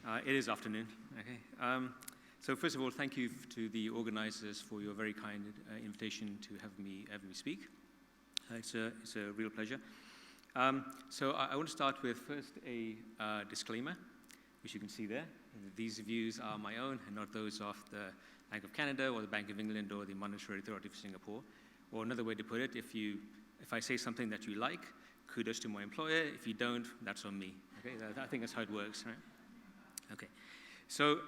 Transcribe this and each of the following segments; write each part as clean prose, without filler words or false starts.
It is afternoon. Okay. So first of all, thank you to the organizers for your very kind invitation to have me speak. It's a real pleasure. So I want to start with first a disclaimer, which you can see there. These views are my own and not those of the Bank of Canada or the Bank of England or the Monetary Authority of Singapore. Or another way to put it, if I say something that you like, kudos to my employer. If you don't, that's on me. Okay, I think that's how it works, right? Okay, so,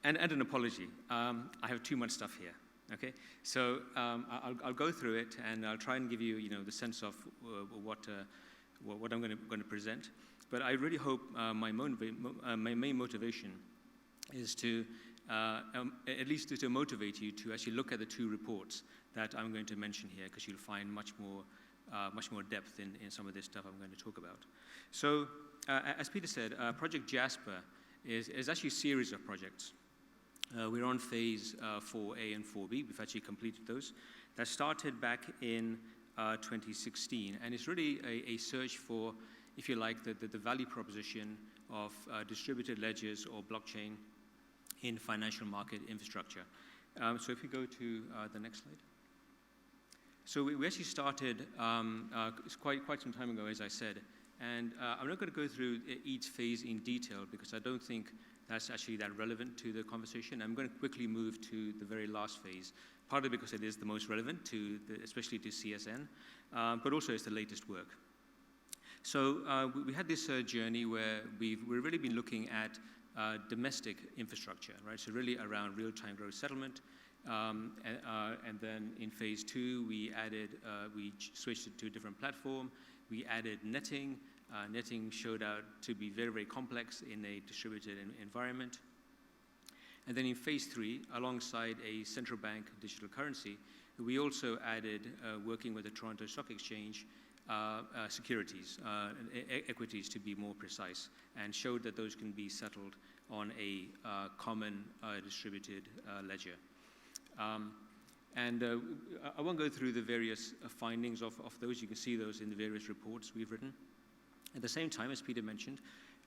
and an apology. I have too much stuff here, okay? So I'll go through it and I'll try and give you, the sense of what I'm going to present. But I really hope my main motivation is to, at least to motivate you to actually look at the two reports that I'm going to mention here, because you'll find much more depth in some of this stuff I'm going to talk about. So, as Peter said, Project Jasper is actually a series of projects. We're on phase 4A and 4B. We've actually completed those. That started back in 2016, and it's really a search for, if you like, the value proposition of distributed ledgers or blockchain in financial market infrastructure. So if you go to the next slide. So we actually started quite some time ago, as I said, and I'm not going to go through each phase in detail because I don't think that's actually that relevant to the conversation. I'm going to quickly move to the very last phase, partly because it is the most relevant to, especially to CSN, but also it's the latest work. So we had this journey where we've really been looking at domestic infrastructure, right? So really around real-time gross settlement. And then in phase 2, we switched it to a different platform. We added netting. Netting showed out to be very, very complex in a distributed environment. And then in phase 3, alongside a central bank digital currency, we also added, working with the Toronto Stock Exchange, securities, equities to be more precise, and showed that those can be settled on a common distributed ledger. I won't go through the various findings of those. You can see those in the various reports we've written. At the same time, as Peter mentioned,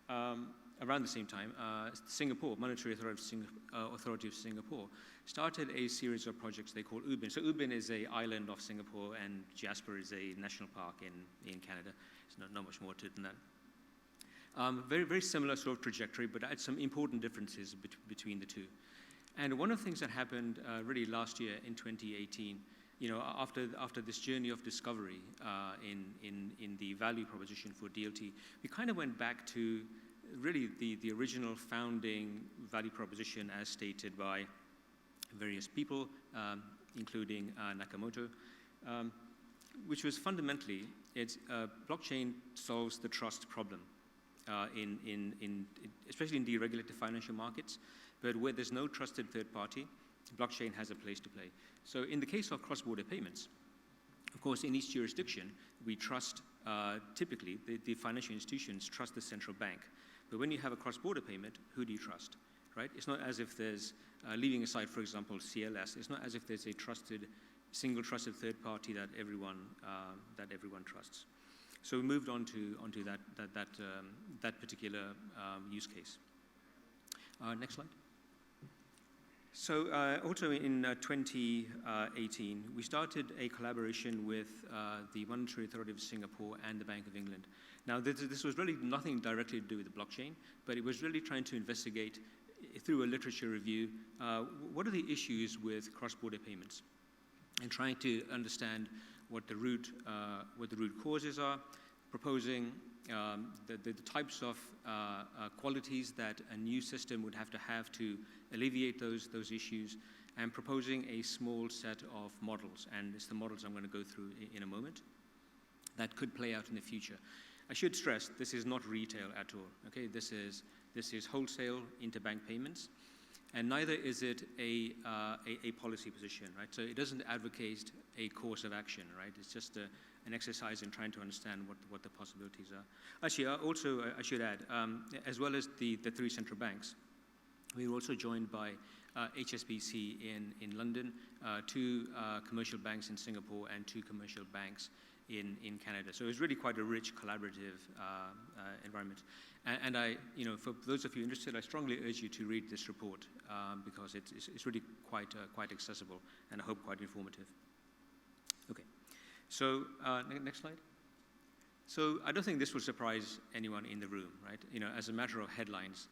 around the same time, Singapore, Monetary Authority of Singapore, started a series of projects they call Ubin. So Ubin is an island of Singapore, and Jasper is a national park in Canada. There's not much more to it than that. Very, very similar sort of trajectory, but had some important differences between the two. And one of the things that happened really last year in 2018, after this journey of discovery in the value proposition for DLT, we kind of went back to really the original founding value proposition as stated by various people, including Nakamoto, which was fundamentally, blockchain solves the trust problem, especially in deregulated financial markets. But where there's no trusted third party, blockchain has a place to play. So in the case of cross-border payments, of course, in each jurisdiction, we trust, typically, the financial institutions trust the central bank. But when you have a cross-border payment, who do you trust, right? It's not as if there's, leaving aside, for example, CLS, it's not as if there's a single trusted third party that everyone trusts. So we moved onto that particular use case. Next slide. So also in 2018, we started a collaboration with the Monetary Authority of Singapore and the Bank of England. Now, this was really nothing directly to do with the blockchain, but it was really trying to investigate, through a literature review, what are the issues with cross-border payments, and trying to understand what the root causes are, proposing the types of qualities that a new system would have to alleviate those issues, and proposing a small set of models. And it's the models I'm going to go through in a moment that could play out in the future. I should stress, this is not retail at all. Okay, this is wholesale interbank payments, and neither is it a policy position, right? So it doesn't advocate a course of action, right? It's just an exercise in trying to understand what the possibilities are. Actually, also I should add, as well as the three central banks, we were also joined by HSBC in London, two commercial banks in Singapore, and two commercial banks in Canada. So it's really quite a rich collaborative environment. And for those of you interested, I strongly urge you to read this report because it's really quite accessible and I hope quite informative. Okay, so next slide. So I don't think this will surprise anyone in the room, right? As a matter of headlines,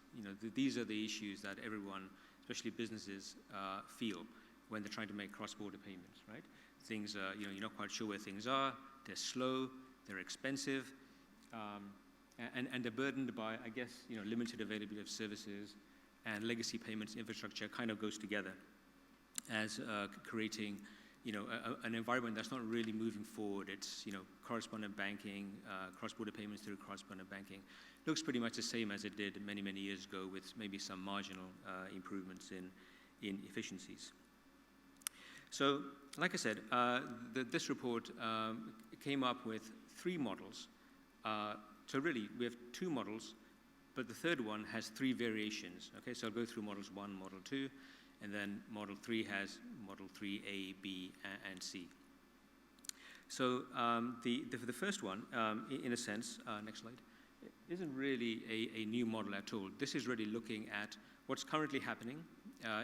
these are the issues that everyone, especially businesses, feel when they're trying to make cross-border payments, right? Things, you're not quite sure where things are, they're slow, they're expensive, and they're burdened by, I guess, limited availability of services, and legacy payments infrastructure kind of goes together as creating an environment that's not really moving forward. It's, correspondent banking, cross-border payments through correspondent banking. Looks pretty much the same as it did many, many years ago with maybe some marginal improvements in efficiencies. So, like I said, this report came up with 3 models. So really, we have 2 models, but the third one has 3 variations. Okay, so I'll go through models 1, model 2, and then model 3 has model 3A, B, and C. So the first one, in a sense, next slide, isn't really a new model at all. This is really looking at what's currently happening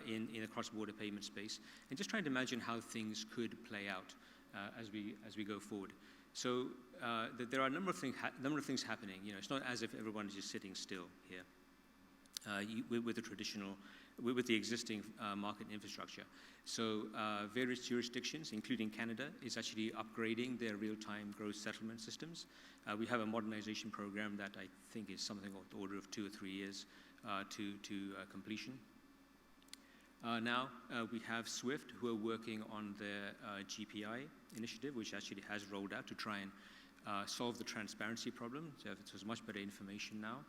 in the cross-border payment space, and just trying to imagine how things could play out as we go forward. So there are a number of things happening. It's not as if everyone is just sitting still here with the existing market infrastructure. So various jurisdictions, including Canada, is actually upgrading their real-time gross settlement systems. We have a modernization program that I think is something of the order of 2 or 3 years to completion. Now we have SWIFT, who are working on their GPI initiative, which actually has rolled out to try and solve the transparency problem. So there's much better information now.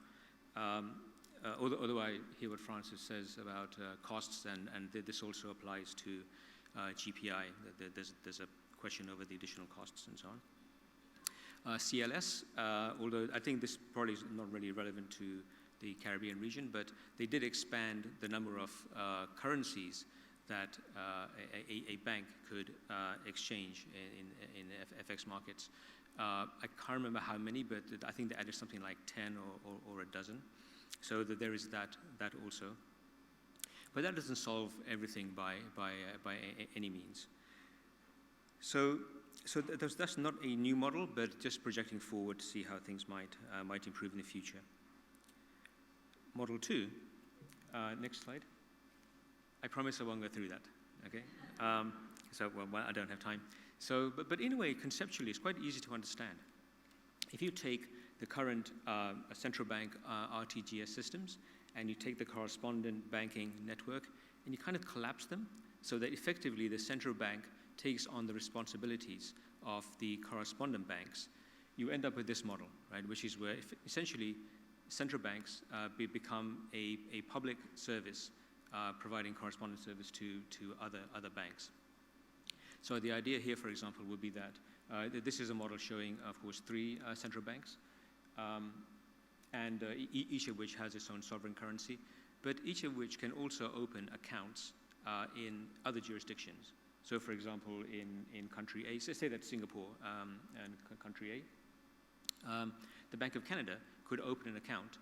Although I hear what Francis says about costs, and this also applies to GPI. There's a question over the additional costs and so on. CLS, although I think this probably is not really relevant to the Caribbean region, but they did expand the number of currencies that a bank could exchange in FX markets. I can't remember how many, but I think they added something like 10 or a dozen. So that there is that also. But that doesn't solve everything by any means. So that's not a new model, but just projecting forward to see how things might improve in the future. Model 2, next slide. I promise I won't go through that, okay? Well, I don't have time. So, but in a way, conceptually, it's quite easy to understand. If you take the current central bank RTGS systems, and you take the correspondent banking network, and you kind of collapse them, so that effectively the central bank takes on the responsibilities of the correspondent banks, you end up with this model, right? Which is where essentially central banks become a public service providing correspondent service to other banks. So the idea here, for example, would be that this is a model showing, of course, 3 central banks, and each of which has its own sovereign currency, but each of which can also open accounts in other jurisdictions. So, for example, in country A, say that's Singapore and country A, the Bank of Canada could open an account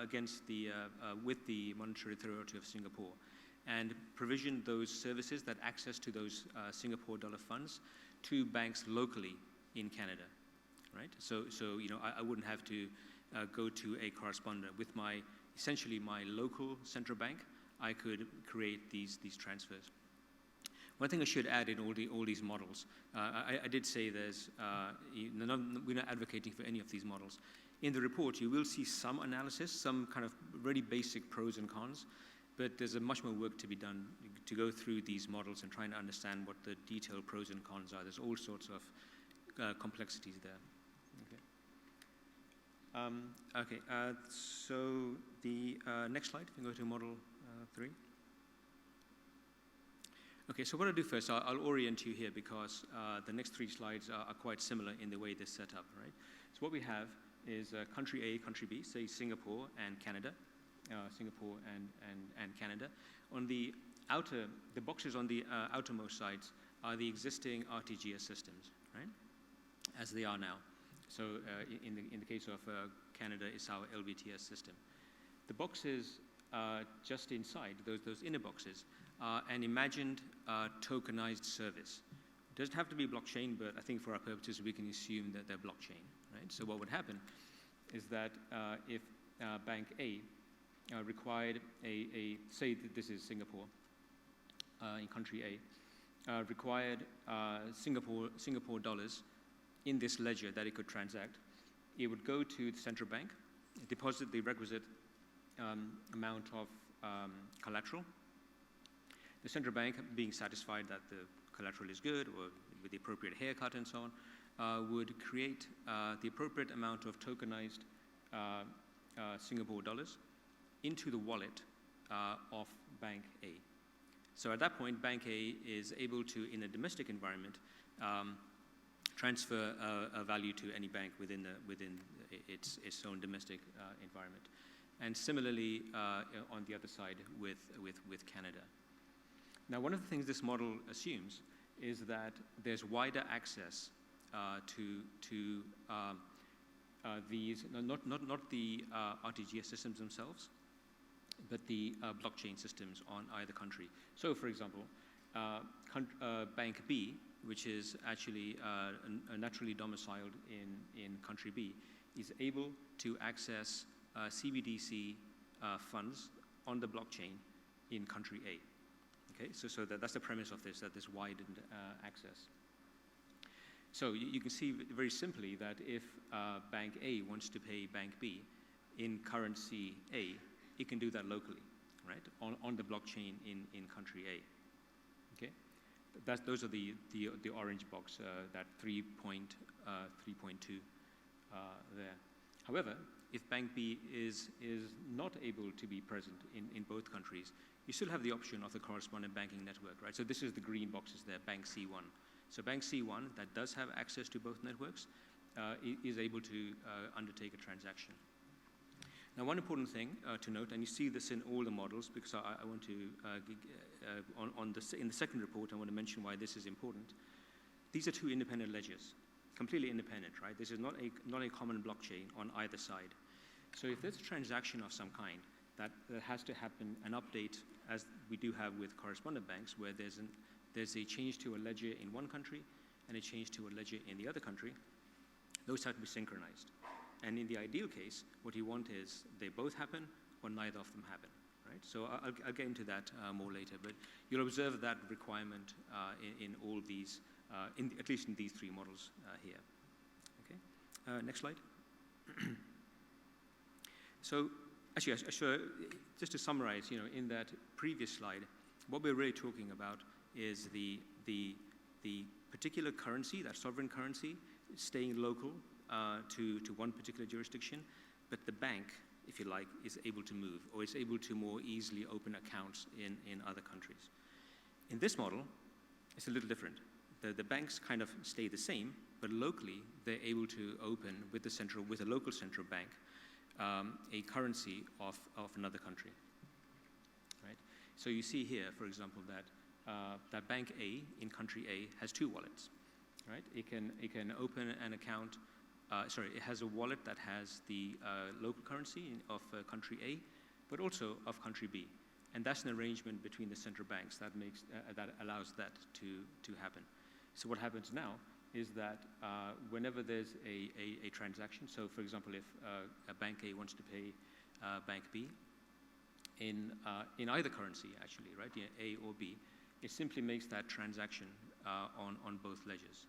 against with the Monetary Authority of Singapore, and provision those services, that access to those Singapore dollar funds, to banks locally in Canada, right? So I wouldn't have to go to a correspondent with essentially my local central bank. I could create these transfers. One thing I should add in all these models, I did say we're not advocating for any of these models. In the report, you will see some analysis, some kind of really basic pros and cons, but there's much more work to be done to go through these models and trying to understand what the detailed pros and cons are. There's all sorts of complexities there. Okay. So the next slide, we can go to model 3. Okay, so what I'll do first, I'll orient you here because the next 3 slides are quite similar in the way they're set up, right? So what we have is country A, country B, say Singapore and Canada, Singapore and Canada. On the boxes on the outermost sides are the existing RTGS systems, right, as they are now. So in the case of Canada, it's our LVTS system. The boxes just inside, those inner boxes, are an imagined tokenized service. It doesn't have to be blockchain, but I think for our purposes, we can assume that they're blockchain, right? So what would happen is that if Bank A required say that this is Singapore, in country A, required Singapore dollars in this ledger that it could transact, it would go to the central bank, deposit the requisite amount of collateral. The central bank, being satisfied that the collateral is good or with the appropriate haircut and so on, would create the appropriate amount of tokenized Singapore dollars into the wallet of Bank A. So at that point, Bank A is able to, in a domestic environment, transfer a value to any bank within its own domestic environment. And similarly, on the other side with Canada. Now, one of the things this model assumes is that there's wider access to these, not the RTGS systems themselves, but the blockchain systems on either country. So, for example, Bank B, which is actually naturally domiciled in country B, is able to access CBDC funds on the blockchain in country A. Okay, so that's the premise of this, that this widened access. So you can see very simply that if Bank A wants to pay Bank B in currency A, it can do that locally, right, on the blockchain in country A. Okay, those are the orange box, that 3.2 there. However, if Bank B is not able to be present in both countries, you still have the option of the correspondent banking network, right? So this is the green boxes there, Bank C1. So Bank C1, that does have access to both networks, is able to undertake a transaction. Now, one important thing to note, and you see this in all the models, because I want to, in the second report, I want to mention why this is important. These are two independent ledgers, completely independent, right? This is not a common blockchain on either side. So if there's a transaction of some kind, that has to happen, an update, as we do have with correspondent banks, where there's a change to a ledger in one country and a change to a ledger in the other country. Those have to be synchronized. And in the ideal case, what you want is they both happen or neither of them happen, right? So I'll get into that more later, but you'll observe that requirement in all these, at least in these three models here. Okay, next slide. So actually, just to summarize, in that previous slide, what we're really talking about is the particular currency, that sovereign currency, staying local to one particular jurisdiction, but the bank, if you like, is able to move or is able to more easily open accounts in other countries. In this model, it's a little different. The banks kind of stay the same, but locally they're able to open with a local central bank a currency of another country. Right? So you see here, for example, that Bank A in country A has two wallets. Right? It can open an account. It has a wallet that has the local currency of country A, but also of country B, and that's an arrangement between the central banks that allows that to happen. So what happens now is that whenever there's a transaction, so for example, if a Bank A wants to pay Bank B in either currency, actually, right, A or B, it simply makes that transaction on both ledgers.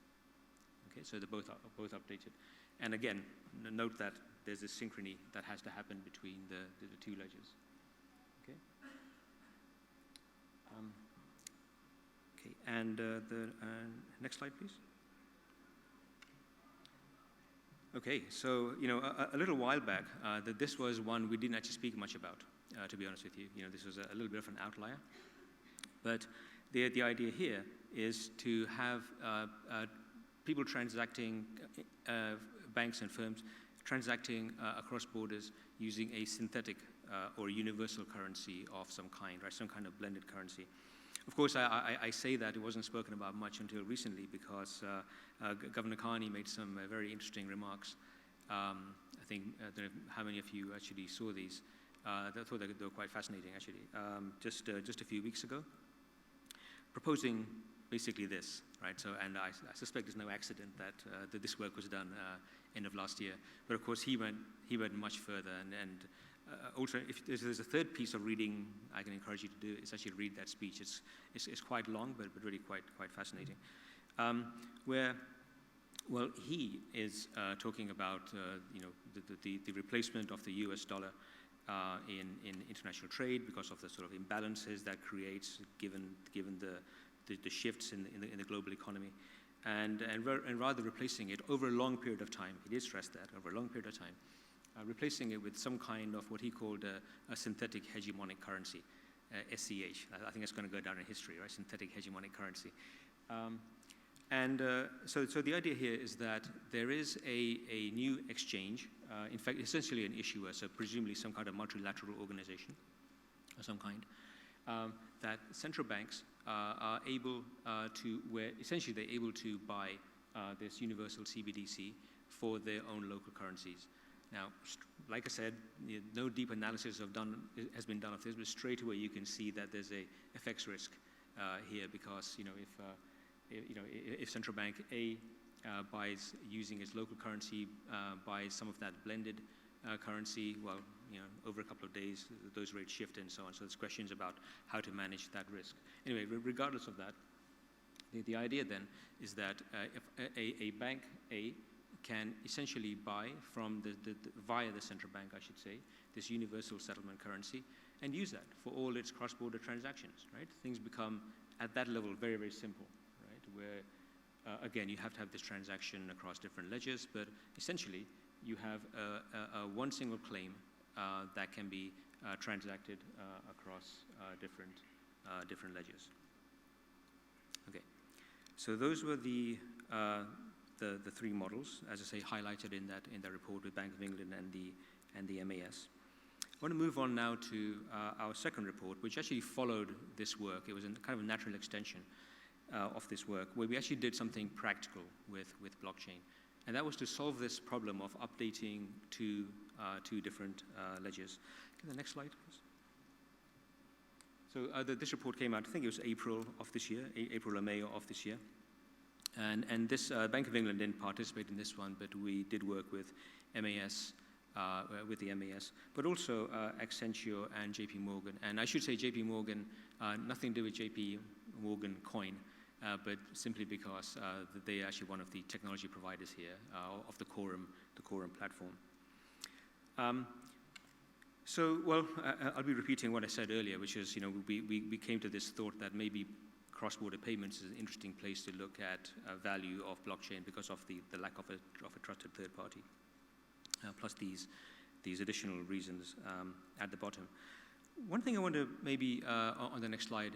Okay, so they're both updated. And again, note that there's a synchrony that has to happen between the two ledgers. Okay. Okay, and the next slide, please. Okay, so a little while back, that this was one we didn't actually speak much about. To be honest with you, this was a little bit of an outlier. But the idea here is to have people transacting, banks and firms transacting across borders using a synthetic or universal currency of some kind, right? Some kind of blended currency. Of course, I say that it wasn't spoken about much until recently because Governor Carney made some very interesting remarks. I think, I don't know how many of you actually saw these. I thought they were quite fascinating, actually. Just a few weeks ago, proposing basically this, right? So, and I suspect there's no accident that this work was done end of last year. But of course, he went much further. And also, if there's a third piece of reading I can encourage you to do, is actually read that speech. It's quite long, but really quite fascinating. Where, well, he is talking about the replacement of the US dollar in international trade because of the sort of imbalances that creates given the shifts in the global economy, and rather replacing it over a long period of time. He did stress that over a long period of time, replacing it with some kind of what he called a synthetic hegemonic currency, SCH. I think it's going to go down in history, right? Synthetic hegemonic currency. So the idea here is that there is a new exchange, in fact, essentially an issuer, so presumably some kind of multilateral organization of some kind, that central banks are able where essentially they're able to buy this universal CBDC for their own local currencies. Now, like I said, no deep analysis has been done of this, but straight away you can see that there's a FX risk here because if central bank A buys using its local currency, buys some of that blended currency, well, over a couple of days, those rates shift and so on. So there's questions about how to manage that risk. Anyway, regardless of that, the idea then is that if a bank A can essentially buy from via the central bank, I should say, this universal settlement currency and use that for all its cross-border transactions, right? Things become, at that level, very, very simple, right? Where, again, you have to have this transaction across different ledgers, but essentially, you have one single claim that can be transacted across different ledgers. Okay, so those were the three models, as I say, highlighted in that report with Bank of England and the MAS. I want to move on now to our second report, which actually followed this work. It was kind of a natural extension of this work, where we actually did something practical with blockchain. And that was to solve this problem of updating two different ledgers. Can the next slide, please? So this report came out, I think it was April of this year, April or May of this year. And this Bank of England didn't participate in this one, but we did work with MAS, with the MAS, but also Accenture and JP Morgan. And I should say JP Morgan, nothing to do with JP Morgan coin, but simply because they are actually one of the technology providers here of the Quorum platform. I'll be repeating what I said earlier, which is, we came to this thought that maybe cross-border payments is an interesting place to look at value of blockchain because of the lack of a trusted third party, plus these additional reasons at the bottom. One thing I want to maybe on the next slide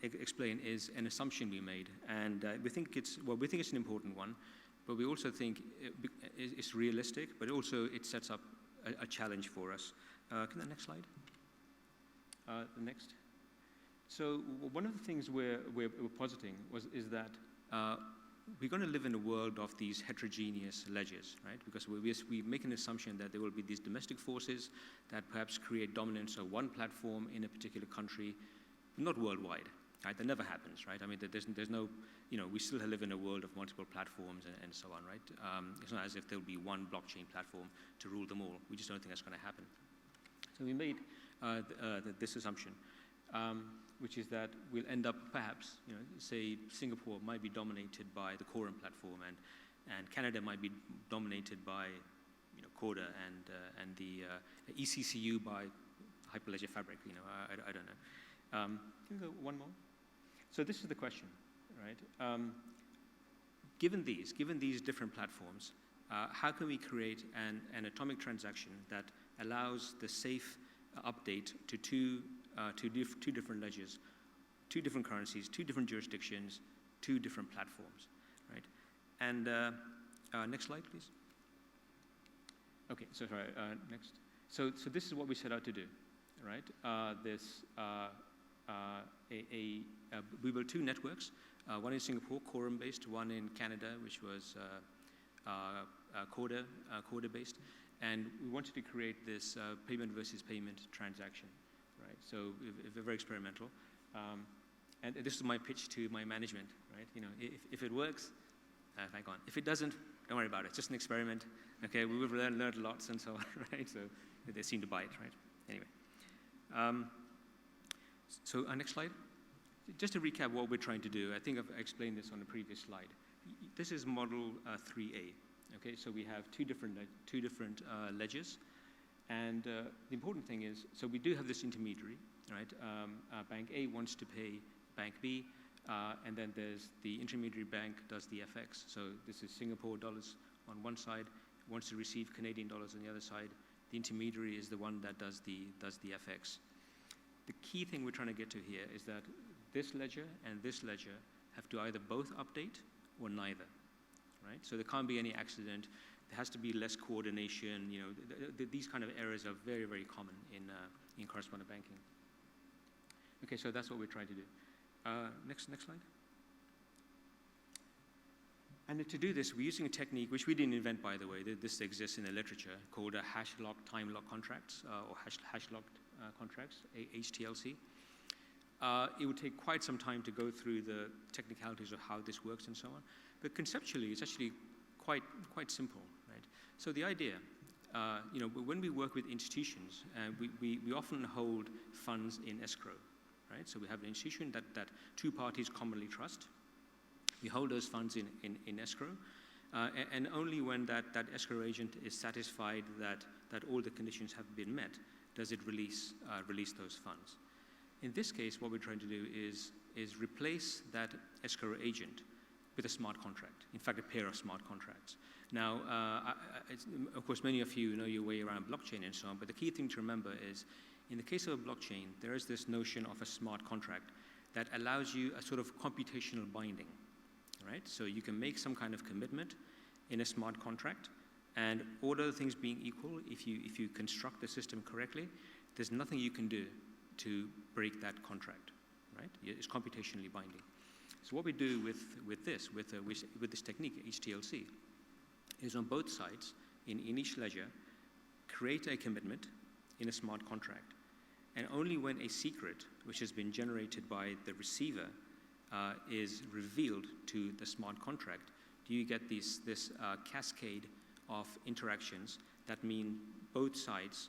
explain is an assumption we made, and we think it's an important one, but we also think it's realistic, but also it sets up a challenge for us. Can the next slide? The next. So one of the things we're positing is that we're going to live in a world of these heterogeneous ledgers, right? Because we make an assumption that there will be these domestic forces that perhaps create dominance of one platform in a particular country, not worldwide, right? That never happens, right? I mean, there's no, we still live in a world of multiple platforms and so on, right? It's not as if there'll be one blockchain platform to rule them all. We just don't think that's going to happen. So we made this assumption, which is that we'll end up perhaps, say Singapore might be dominated by the Quorum platform, and Canada might be dominated by, Corda and the ECCU by Hyperledger Fabric. I don't know. Can we go one more? So this is the question, right? Given these different platforms, how can we create an atomic transaction that allows the safe update to two different ledgers, two different currencies, two different jurisdictions, two different platforms, right? And next slide, please. Okay, so sorry, next. So this is what we set out to do, right? we built two networks, one in Singapore, quorum-based, one in Canada, which was Corda-based, and we wanted to create this payment versus payment transaction, right? So we're very experimental, and this is my pitch to my management, right? You know, if it works, thank God. If it doesn't, don't worry about it. It's just an experiment. Okay, we will learn a lot and so on, right? So they seem to buy it, right? Anyway, so next slide. Just to recap what we're trying to do, I think I've explained this on the previous slide. This is model 3A. Okay, so we have two different ledgers, and the important thing is, so we do have this intermediary, right? Bank A wants to pay Bank B, and then there's the intermediary bank does the FX. So this is Singapore dollars on one side, wants to receive Canadian dollars on the other side. The intermediary is the one that does the FX. The key thing we're trying to get to here is that this ledger and this ledger have to either both update or neither, right? So there can't be any accident. There has to be less coordination. You know, these kind of errors are very, very common in correspondent banking. Okay, so that's what we're trying to do. Next slide. And to do this, we're using a technique which we didn't invent, by the way. This exists in the literature called a hash-locked time-lock contracts or hash-locked contracts, HTLC. It would take quite some time to go through the technicalities of how this works and so on. But conceptually, it's actually quite simple, right? So the idea, you know, when we work with institutions, we often hold funds in escrow, right? So we have an institution that two parties commonly trust. We hold those funds in escrow, and only when that escrow agent is satisfied that all the conditions have been met, does it release those funds. In this case, what we're trying to do is replace that escrow agent with a smart contract, in fact, a pair of smart contracts. Now, of course, many of you know your way around blockchain and so on, but the key thing to remember is, in the case of a blockchain, there is this notion of a smart contract that allows you a sort of computational binding, right? So you can make some kind of commitment in a smart contract, and all other things being equal, if you construct the system correctly, there's nothing you can do to break that contract, right? It's computationally binding. So what we do with this technique, HTLC, is on both sides, in each ledger, create a commitment in a smart contract. And only when a secret, which has been generated by the receiver, is revealed to the smart contract, do you get this cascade of interactions that mean both sides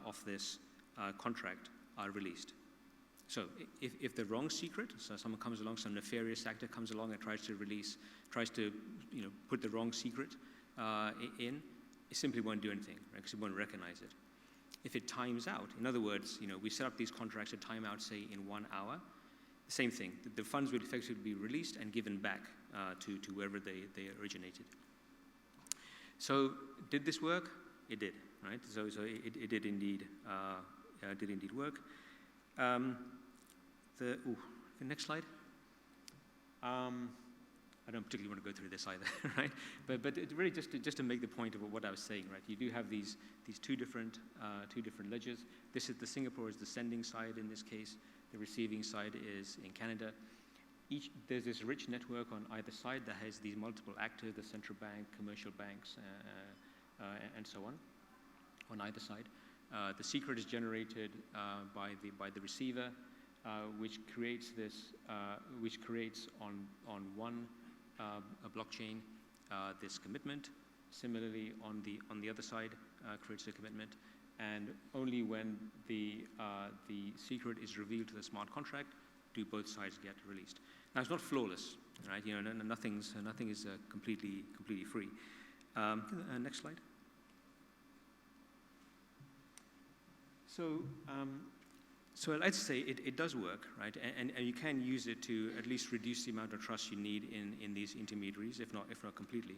of this contract are released. So if the wrong secret, so someone comes along, some nefarious actor comes along and tries to put the wrong secret in, it simply won't do anything, right? Because it won't recognize it. If it times out, in other words, we set up these contracts to time out, say, in 1 hour, the same thing. The funds will effectively be released and given back to wherever they originated. So did this work? It did, right? So it did indeed work. The next slide. I don't particularly want to go through this either, right? But it really just to make the point of what I was saying, right? You do have these two different ledgers. The Singapore is the sending side in this case. The receiving side is in Canada. There's this rich network on either side that has these multiple actors, the central bank, commercial banks, and so on either side. The secret is generated by the receiver, which creates on one a blockchain this commitment. Similarly, on the other side, creates a commitment, and only when the secret is revealed to the smart contract do both sides get released. Now, it's not flawless, right? Nothing is completely free. Next slide. So I'd say it does work, right? And you can use it to at least reduce the amount of trust you need in these intermediaries, if not completely.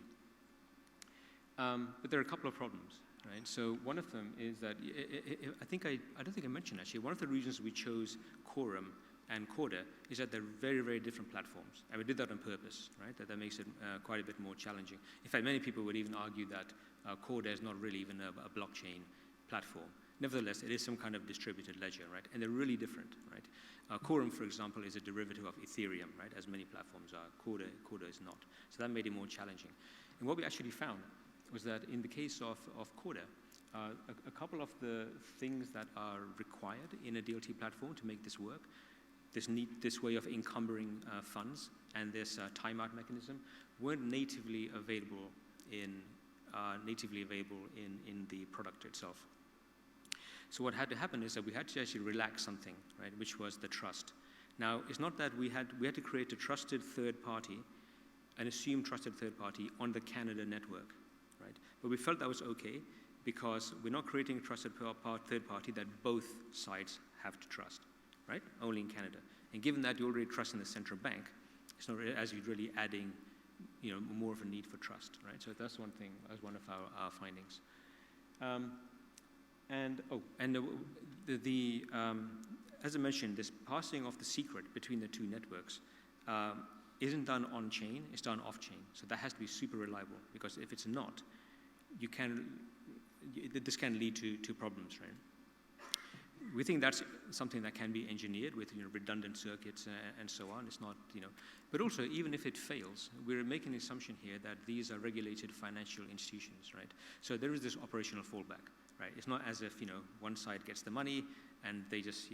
But there are a couple of problems, right? So one of them is that I don't think I mentioned actually, one of the reasons we chose Quorum and Corda is that they're very, very different platforms. And we did that on purpose, right? That makes it quite a bit more challenging. In fact, many people would even argue that Corda is not really even a blockchain platform. nevertheless, it is some kind of distributed ledger, right? And they're really different, right? Quorum, for example, is a derivative of Ethereum, right? As many platforms are. Corda is not. So that made it more challenging. And what we actually found was that in the case of Corda, a couple of the things that are required in a DLT platform to make this work, this way of encumbering funds and this timeout mechanism, weren't natively available in the product itself. So what had to happen is that we had to actually relax something, right, which was the trust. Now, it's not that we had to create a trusted third party, an assumed trusted third party on the Canada network, right? But we felt that was okay because we're not creating a trusted third party that both sides have to trust, right? Only in Canada. And given that you already trust in the central bank, it's not as you're really adding, more of a need for trust, right? So that's one thing, as one of our findings. As I mentioned, this passing of the secret between the two networks isn't done on-chain, it's done off-chain. So that has to be super reliable, because if it's not, this can lead to problems, right? We think that's something that can be engineered with redundant circuits and so on. It's not, but also even if it fails, we're making an assumption here that these are regulated financial institutions, right? So there is this operational fallback, right? It's not as if one side gets the money and they just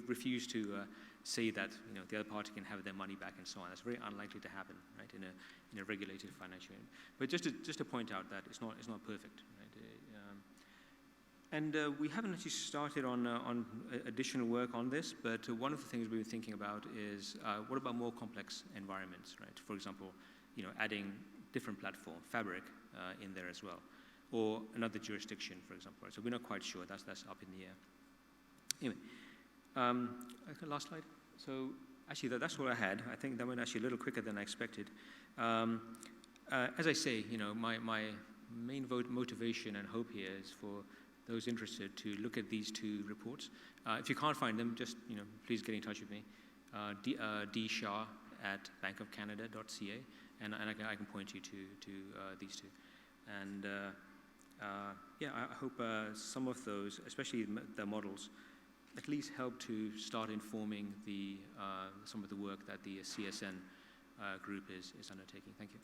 refuse to say that the other party can have their money back and so on. That's very unlikely to happen, right? In a regulated financial. But just to point out that it's not perfect, right? And we haven't actually started on additional work on this, but one of the things we were thinking about is what about more complex environments, right? For example, adding different platform, Fabric, in there as well, or another jurisdiction, for example. So we're not quite sure. That's up in the air. Anyway, last slide. So actually, that's what I had. I think that went actually a little quicker than I expected. As I say, my main motivation and hope here is for those interested to look at these two reports. If you can't find them, just please get in touch with me. Shah at bankofcanada.ca, and I can point you to these two. And I hope some of those, especially the models, at least help to start informing some of the work that the CSN group is undertaking. Thank you.